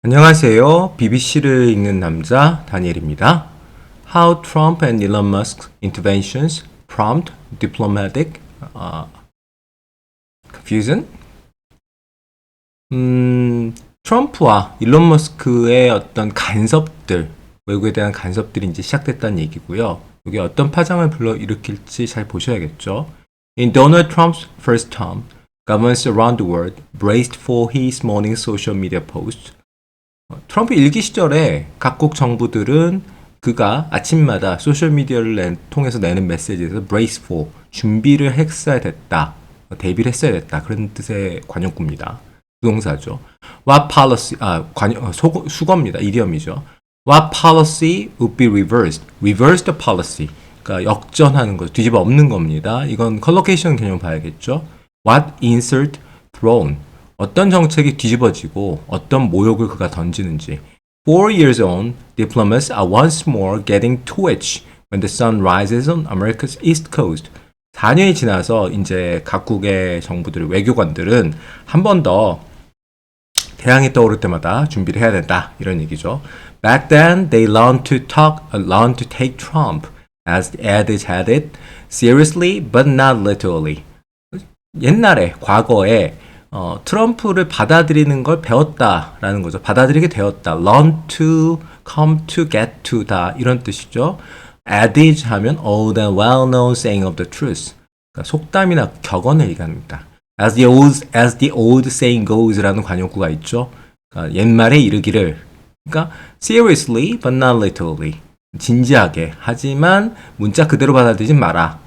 안녕하세요. BBC를 읽는 남자 다니엘입니다. How Trump and Elon Musk's interventions prompt diplomatic confusion? 트럼프와 일론 머스크의 어떤 간섭들, 외국에 대한 간섭들이 이제 시작됐다는 얘기고요. 이게 어떤 파장을 불러일으킬지 잘 보셔야겠죠. In Donald Trump's first term, governments around the world braced for his morning social media posts. 트럼프 일기 시절에 각국 정부들은 그가 아침마다 소셜미디어를 통해서 내는 메시지에서 brace for, 준비를 했어야 됐다, 대비를 했어야 됐다, 그런 뜻의 관용구입니다. 부동사죠. What policy, 수거입니다. 이디엄이죠. What policy would be reversed? Reverse the policy. 그러니까 역전하는 거, 뒤집어 엎는 겁니다. 이건 컬로케이션 개념 봐야겠죠. What insult thrown? 어떤 정책이 뒤집어지고 어떤 모욕을 그가 던지는지. 4 years on, diplomats are once more getting twitch when the sun rises on America's east coast. 4년이 지나서 이제 각국의 정부들, 외교관들은 한 번 더 태양이 떠오를 때마다 준비를 해야 된다. 이런 얘기죠. Back then, they learned to take Trump, as the adage had it, seriously but not literally. 옛날에, 과거에 트럼프를 받아들이는 걸 배웠다라는 거죠. 받아들이게 되었다. learn to, come to, get to 다 이런 뜻이죠. adage 하면 old and well-known saying of the truth. 그러니까 속담이나 격언을 얘기합니다. As the old saying goes라는 관용구가 있죠. 그러니까 옛말에 이르기를. 그러니까 seriously but not literally. 진지하게. 하지만 문자 그대로 받아들이지 마라.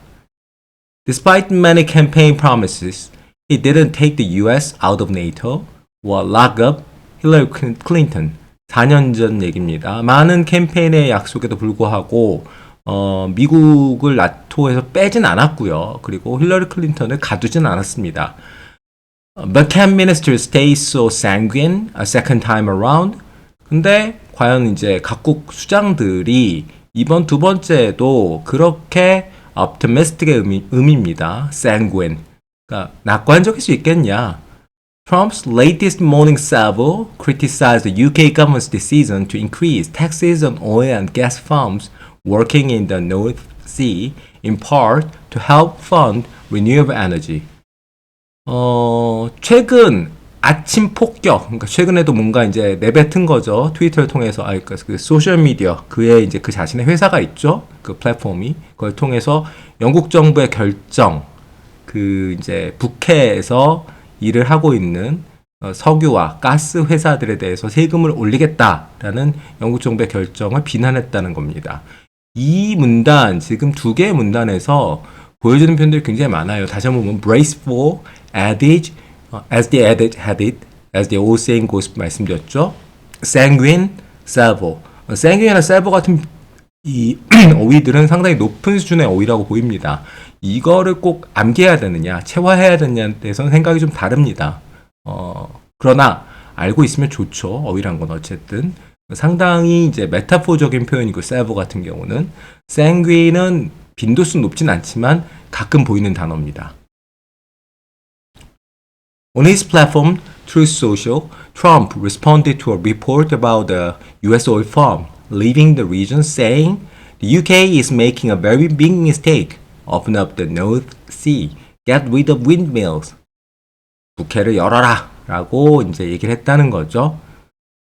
Despite many campaign promises, he didn't take the US out of NATO or lock up Hillary Clinton. 4년 전 얘기입니다. 많은 캠페인의 약속에도 불구하고 미국을 나토에서 빼진 않았고요. 그리고 힐러리 클린턴을 가두진 않았습니다. But can ministers stay so sanguine a second time around? 근데 과연 이제 각국 수장들이 이번 두 번째에도 그렇게 optimistic의 의미입니다. sanguine. 그러니까 낙관적일 수 있겠냐? Trump's latest morning salvo criticized the UK government's decision to increase taxes on oil and gas firms working in the North Sea, in part to help fund renewable energy. 최근 아침 폭격, 그러니까 최근에도 뭔가 이제 내뱉은 거죠. 트위터를 통해서, 그러니까 그 소셜 미디어, 그의 이제 그 자신의 회사가 있죠. 그 플랫폼이. 그걸 통해서 영국 정부의 결정, 그 이제 북해에서 일을 하고 있는 석유와 가스 회사들에 대해서 세금을 올리겠다라는 영국 정부의 결정을 비난했다는 겁니다. 이 문단, 지금 두 개의 문단에서 보여주는 표현들이 굉장히 많아요. 다시 한번 보면 brace for, adage, as the adage had it, as the old saying goes 말씀드렸죠. sanguine, salvo. sanguine이나 salvo 같은 이 어휘들은 상당히 높은 수준의 어휘라고 보입니다. 이거를 꼭 암기해야 되느냐, 체화해야 되느냐에 대해서는 생각이 좀 다릅니다. 그러나 알고 있으면 좋죠. 어휘란 건 어쨌든 상당히 이제 메타포적인 표현이고, salvo 같은 경우는 sanguine은 빈도수 높진 않지만 가끔 보이는 단어입니다. On his platform, Truth Social, Trump responded to a report about the US oil firm leaving the region, saying the UK is making a very big mistake. Open up the North Sea. Get rid of windmills. 북해를 열어라 라고 이제 얘기를 했다는 거죠.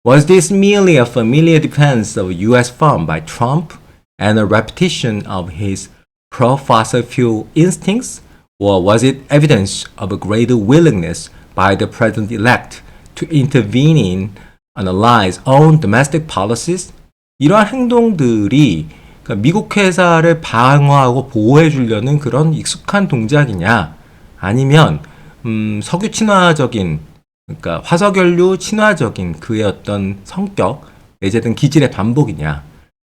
Was this merely a familiar defense of a US firm by Trump and a repetition of his pro-fossil fuel instincts? Or was it evidence of a greater willingness by the president-elect to intervene in an ally's own domestic policies? 이러한 행동들이 미국 회사를 방어하고 보호해 주려는 그런 익숙한 동작이냐, 아니면 석유 친화적인, 그러니까 화석연료 친화적인 그의 어떤 성격, 내재된 기질의 반복이냐,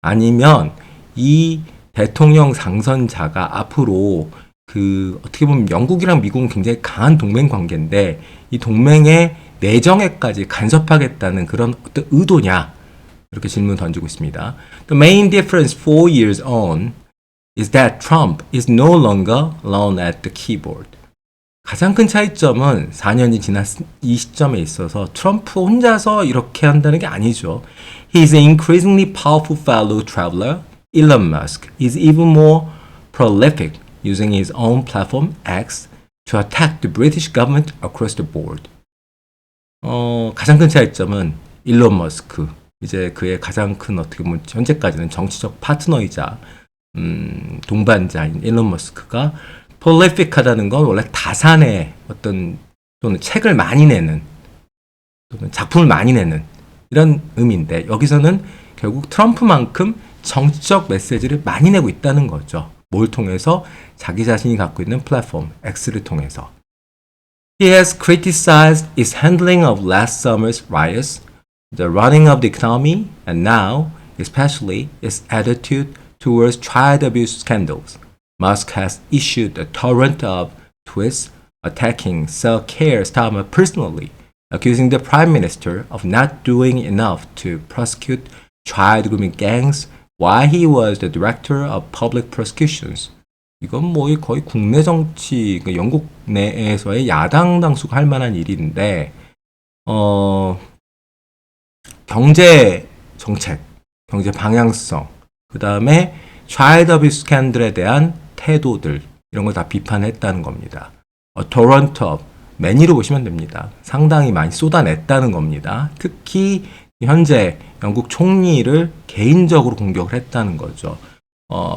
아니면 이 대통령 당선자가 앞으로 그 어떻게 보면 영국이랑 미국은 굉장히 강한 동맹 관계인데 이 동맹의 내정에까지 간섭하겠다는 그런 어떤 의도냐, 이렇게 질문 던지고 있습니다. The main difference 4 years on is that Trump is no longer alone at the keyboard. 가장 큰 차이점은 4년이 지난 이 시점에 있어서 트럼프 혼자서 이렇게 한다는 게 아니죠. He is an increasingly powerful fellow traveler. Elon Musk is even more prolific using his own platform X to attack the British government across the board. 가장 큰 차이점은 일론 머스크. 이제 그의 가장 큰 어떻게 보면 현재까지는 정치적 파트너이자 동반자인 일론 머스크가 prolific하다는 건 원래 다산의 어떤 또는 책을 많이 내는 또는 작품을 많이 내는 이런 의미인데 여기서는 결국 트럼프만큼 정치적 메시지를 많이 내고 있다는 거죠. 뭘 통해서? 자기 자신이 갖고 있는 플랫폼 X를 통해서. He has criticized its handling of last summer's riots, the running of the economy, and now, especially, its attitude towards child abuse scandals. Musk has issued a torrent of tweets attacking Sir Keir Starmer personally, accusing the Prime Minister of not doing enough to prosecute child grooming gangs while he was the Director of Public Prosecutions. 이건 뭐 거의 국내 정치, 영국 내에서의 야당 당수가 할 만한 일인데, 경제 정책, 경제 방향성, 그 다음에 child abuse 스캔들에 대한 태도들, 이런 걸 다 비판했다는 겁니다. torrent of, 매니로 보시면 됩니다. 상당히 많이 쏟아냈다는 겁니다. 특히 현재 영국 총리를 개인적으로 공격을 했다는 거죠.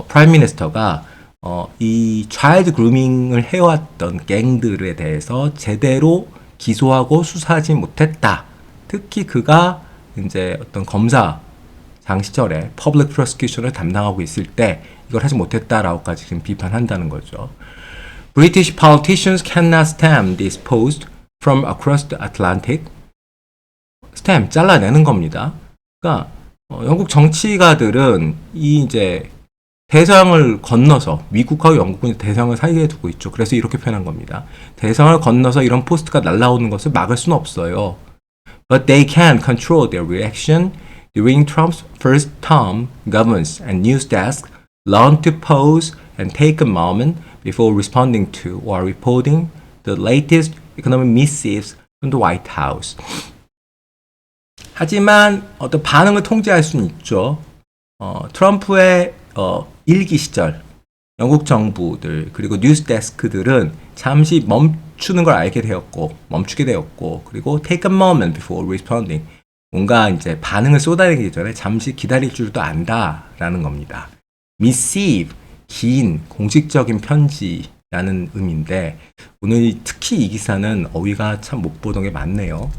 프라임 미니스터가 이 차일드 그루밍을 해왔던 갱들에 대해서 제대로 기소하고 수사하지 못했다. 특히 그가 이제 어떤 검사장 시절에 퍼블릭 프로스큐션을 담당하고 있을 때 이걸 하지 못했다라고까지 지금 비판한다는 거죠. British politicians cannot stem this post from across the Atlantic. stem 잘라내는 겁니다. 그러니까 영국 정치가들은 이 이제 대서양을 건너서 미국하고 영국은 대서양을 사이에 두고 있죠. 그래서 이렇게 표현한 겁니다. 대서양을 건너서 이런 포스트가 날라오는 것을 막을 수는 없어요. But they can control their reaction. During Trump's first term, governments and news desks learned to pause and take a moment before responding to or reporting the latest economic missives from the White House. 하지만 어떤 반응을 통제할 수는 있죠. 트럼프의 일기 시절 영국 정부들 그리고 뉴스 데스크들은 잠시 멈추는 걸 멈추게 되었고 그리고 take a moment before responding 뭔가 이제 반응을 쏟아내기 전에 잠시 기다릴 줄도 안다라는 겁니다. missive 긴 공식적인 편지라는 의미인데 오늘 특히 이 기사는 어휘가 참 못 보던 게 많네요.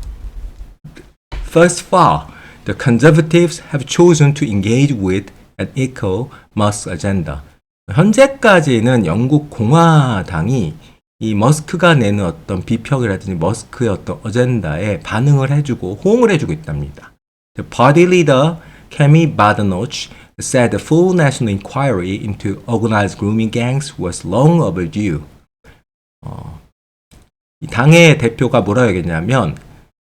Thus far, the conservatives have chosen to engage with and echo Musk's agenda. 현재까지는 영국 공화당이 이 머스크가 내는 어떤 비평이라든지 머스크의 어떤 어젠다에 반응을 해주고 호응을 해주고 있답니다. The party leader Kemi Badenoch said the full national inquiry into organized grooming gangs was long overdue. 이 당의 대표가 뭐라 하겠냐면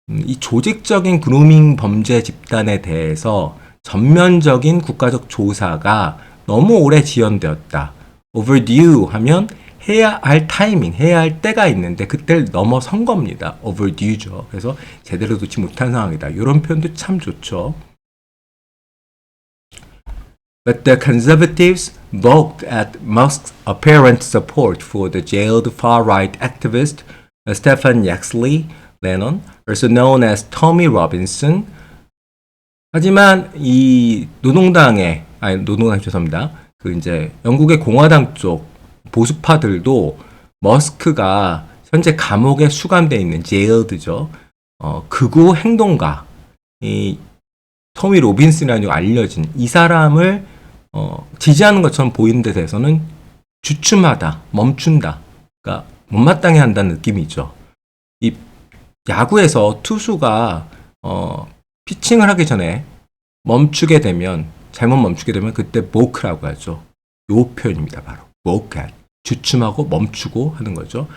이 조직적인 그루밍 범죄 집단에 대해서 전면적인 국가적 조사가 너무 오래 지연되었다. overdue 하면 해야 할 타이밍, 해야 할 때가 있는데 그때를 넘어선 겁니다. overdue죠. 그래서 제대로 놓지 못한 상황이다. 이런 표현도 참 좋죠. But the conservatives balked at Musk's apparent support for the jailed far-right activist Stephen Yaxley Lennon, also known as Tommy Robinson. 하지만 이 노동당 죄송합니다. 그 이제 영국의 공화당 쪽 보수파들도 머스크가 현재 감옥에 수감되어 있는 제일드죠. 극우 행동가 이 토미 로빈슨이라고 알려진 이 사람을 지지하는 것처럼 보이는 데 대해서는 주춤하다, 멈춘다. 그러니까 못마땅해 한다는 느낌이죠. 이 야구에서 투수가 피칭을 하기 전에 잘못 멈추게 되면 그때 모크라고 하죠. 요 표현입니다. 바로 모크. 주춤하고 멈추고 하는 거죠.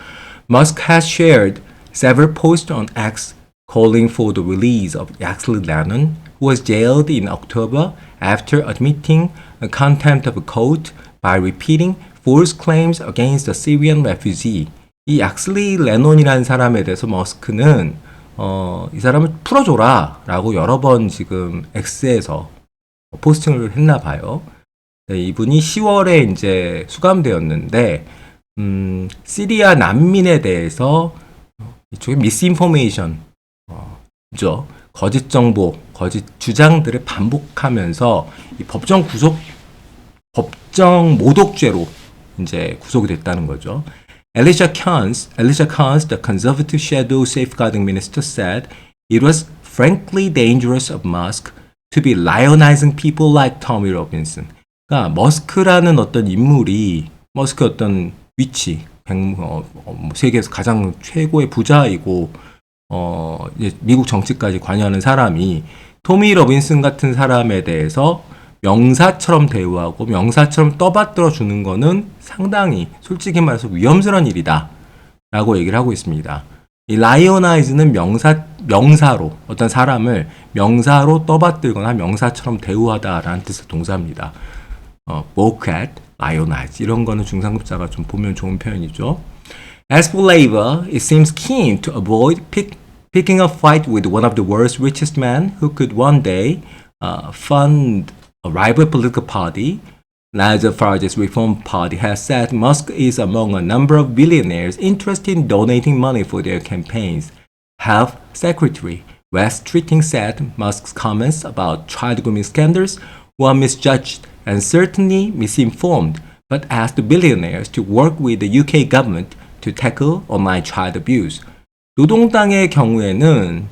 Musk has shared several posts on X calling for the release of Yaxley Lennon, who was jailed in October after admitting a contempt of court by repeating false claims against a Syrian refugee. 이 약슬리 레논이라는 사람에 대해서 머스크는 이 사람을 풀어줘라 라고 여러 번 지금 X에서 포스팅을 했나 봐요. 네, 이분이 10월에 이제 수감되었는데 시리아 난민에 대해서 이쪽에 미스인포메이션 죠. 거짓 정보, 거짓 주장들을 반복하면서 이 법정 모독죄로 이제 구속이 됐다는 거죠. Alicia Kearns, the conservative shadow safeguarding minister, said it was frankly dangerous of Musk to be lionizing people like Tommy Robinson. 그러니까 머스크라는 어떤 인물이 머스크의 어떤 위치, 세계에서 가장 최고의 부자이고 이제 미국 정치까지 관여하는 사람이 토미 로빈슨 같은 사람에 대해서 명사처럼 대우하고 명사처럼 떠받들어 주는 거는 상당히 솔직히 말해서 위험스러운 일이다 라고 얘기를 하고 있습니다. 이 lionize는 명사로 어떤 사람을 명사로 떠받들거나 명사처럼 대우하다라는 뜻의 동사입니다. mock at, lionize 이런 거는 중상급자가 좀 보면 좋은 표현이죠. As for Labour, it seems keen to avoid picking a fight with one of the world's richest men who could one day fund a rival political party. Nigel Farage's Reform Party has said Musk is among a number of billionaires interested in donating money for their campaigns. Health Secretary Wes Streeting said Musk's comments about child grooming scandals were misjudged and certainly misinformed, but asked the billionaires to work with the UK government to tackle online child abuse. 노동당의 경우에는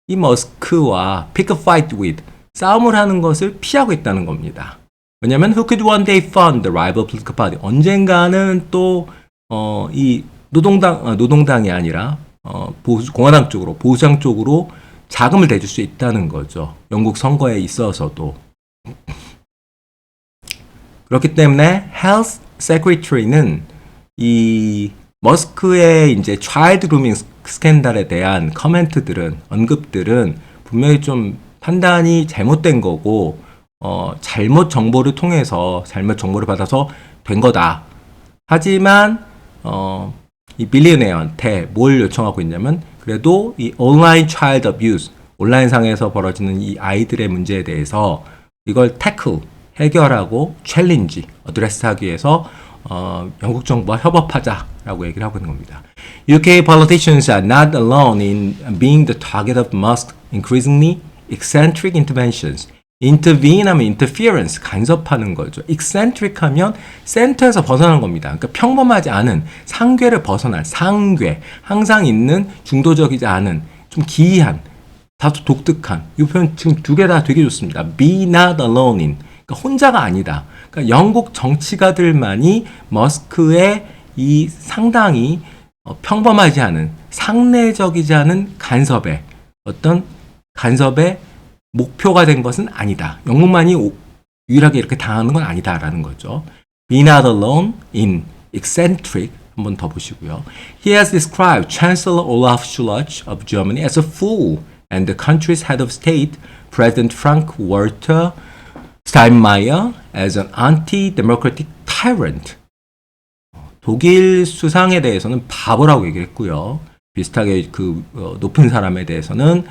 이 머스크와 pick a fight with 싸움을 하는 것을 피하고 있다는 겁니다. 왜냐하면 who could one day fund the rival political party 언젠가는 또 이 노동당이 아니라 공화당 쪽으로 보수당 쪽으로 자금을 대줄 수 있다는 거죠. 영국 선거에 있어서도. 그렇기 때문에 Health Secretary는 이 머스크의 이제 child grooming 스캔들에 대한 언급들은 분명히 좀 판단이 잘못된 거고, 잘못 정보를 받아서 된 거다. 하지만, 이 빌리어네어한테 뭘 요청하고 있냐면, 그래도 이 온라인 child abuse, 온라인상에서 벌어지는 이 아이들의 문제에 대해서 이걸 해결하고 챌린지, 어드레스하기 위해서 영국 정부와 협업하자라고 얘기를 하고 있는 겁니다. UK politicians are not alone in being the target of Musk's increasingly eccentric interventions. intervene 하면 interference, 간섭하는 거죠. eccentric 하면 센터에서 벗어난 겁니다. 그러니까 평범하지 않은, 상궤를 벗어난, 상궤, 항상 있는, 중도적이지 않은, 좀 기이한, 다소 독특한. 이 표현 지금 두 개 다 되게 좋습니다. be not alone in. 그러니까 혼자가 아니다. 그러니까 영국 정치가들만이 머스크의 이 상당히 평범하지 않은, 상례적이지 않은 간섭의 목표가 된 것은 아니다. 영국만이 유일하게 이렇게 당하는 건 아니다라는 거죠. Be not alone in eccentric. 한번 더 보시고요. He has described Chancellor Olaf Scholz of Germany as a fool and the country's head of state, President Frank-Walter Steinmeier, as an anti-democratic tyrant. 독일 수상에 대해서는 바보라고 얘기를 했고요. 비슷하게 높은 사람에 대해서는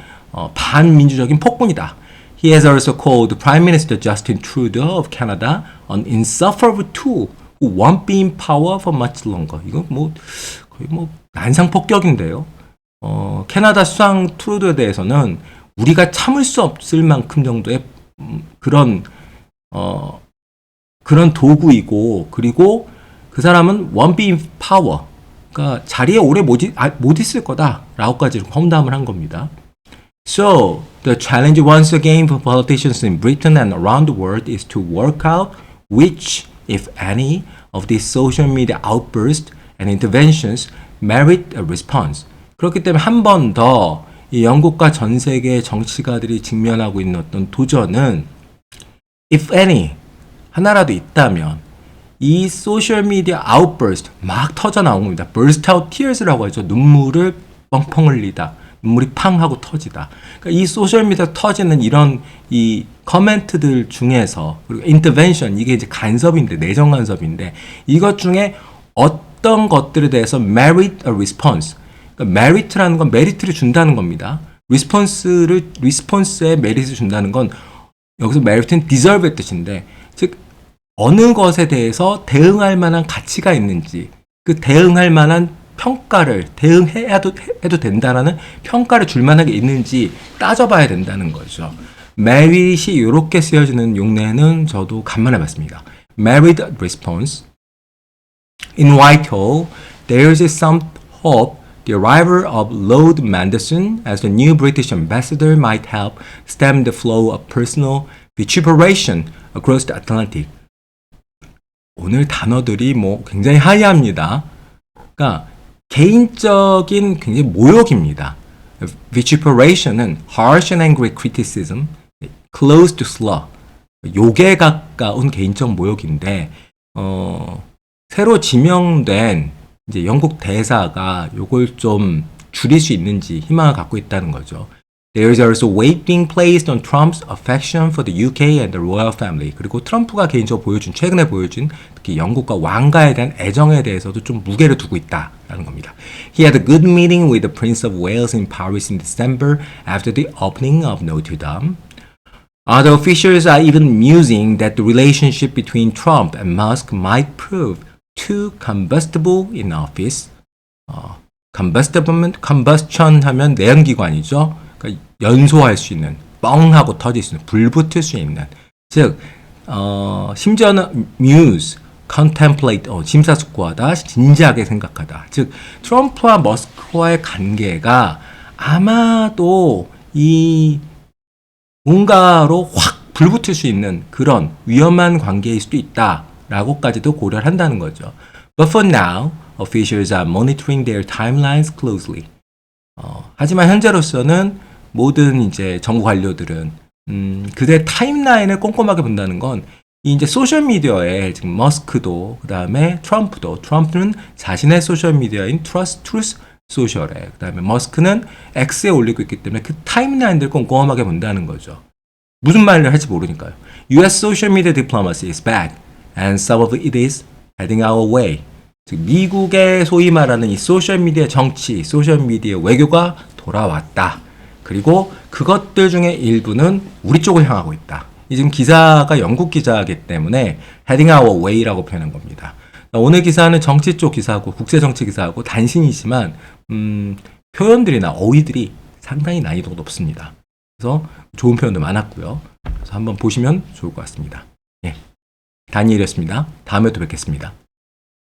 반민주적인 폭군이다. He has also called Prime Minister Justin Trudeau of Canada an insufferable tool who won't be in power for much longer. 이건 거의 난상 폭격인데요. 캐나다 수상 트루도에 대해서는 우리가 참을 수 없을 만큼 정도의 그런 도구이고, 그리고 그 사람은 won't be in power. 그러니까 자리에 오래 못 있을 거다라고까지 험담을 한 겁니다. So, the challenge once again for politicians in Britain and around the world is to work out which, if any, of these social media outbursts and interventions merit a response. 그렇기 때문에 한 번 더 이 영국과 전 세계 정치가들이 직면하고 있는 어떤 도전은 if any, 하나라도 있다면 이 소셜미디어 outburst, 막 터져 나온 겁니다. burst out tears라고 하죠. 눈물을 펑펑 흘리다. 눈물이 팡 하고 터지다. 그러니까 이 소셜미디어 터지는 이런 이 커멘트들 중에서, 그리고 인터벤션, 이게 이제 간섭인데, 내정 간섭인데, 이것 중에 어떤 것들에 대해서 merit a response. 그러니까 merit라는 건 메리트를 준다는 겁니다. response에 메리트를 준다는 건 여기서 merit은 deserve의 뜻인데, 즉 어느 것에 대해서 대응할 만한 가치가 있는지, 그 대응할 만한 평가를 해도 된다라는 평가를 줄 만한 게 있는지 따져봐야 된다는 거죠. merit이 이렇게 쓰여지는 용례는 저도 간만에 봤습니다. merit response. In Whitehall, there is some hope the arrival of Lord Manderson as the new British ambassador might help stem the flow of personal vituperation across the Atlantic. 오늘 단어들이 뭐 굉장히 하이합니다. 그러니까 개인적인 굉장히 모욕입니다. vituperation은 harsh and angry criticism, close to slur, 욕에 가까운 개인적 모욕인데, 새로 지명된 이제 영국 대사가 요걸 좀 줄일 수 있는지 희망을 갖고 있다는 거죠. There is also weight being placed on Trump's affection for the UK and the royal family. 그리고 트럼프가 개인적으로 최근에 보여준 특히 영국과 왕가에 대한 애정에 대해서도 좀 무게를 두고 있다라는 겁니다. He had a good meeting with the Prince of Wales in Paris in December after the opening of Notre Dame. Other officials are even musing that the relationship between Trump and Musk might prove too combustible in office. combustion 하면 내연기관이죠. 그러니까 연소할 수 있는, 뻥하고 터질 수 있는, 불 붙을 수 있는. 즉, 심지어는 muse, contemplate, 심사숙고하다, 진지하게 생각하다. 즉, 트럼프와 머스크와의 관계가 아마도 이 뭔가로 확 불붙을 수 있는 그런 위험한 관계일 수도 있다라고까지도 고려를 한다는 거죠. But for now, officials are monitoring their timelines closely. 하지만 현재로서는 모든 이제 정부 관료들은 그들의 타임라인을 꼼꼼하게 본다는 건 이제 소셜 미디어에 지금 머스크도 그다음에 트럼프는 자신의 소셜 미디어인 트루스 소셜에 그다음에 머스크는 X에 올리고 있기 때문에 그 타임라인들을 꼼꼼하게 본다는 거죠. 무슨 말을 할지 모르니까요. US social media diplomacy is back and some of it is heading our way. 즉 미국의 소위 말하는 이 소셜 미디어 정치, 소셜 미디어 외교가 돌아왔다. 그리고 그것들 중에 일부는 우리 쪽을 향하고 있다. 이 지금 기사가 영국 기자이기 때문에 heading our way라고 표현한 겁니다. 오늘 기사는 정치 쪽 기사하고 국제 정치 기사하고 단신이지만 표현들이나 어휘들이 상당히 난이도가 높습니다. 그래서 좋은 표현도 많았고요. 그래서 한번 보시면 좋을 것 같습니다. 예, 다니엘이었습니다. 다음에 또 뵙겠습니다.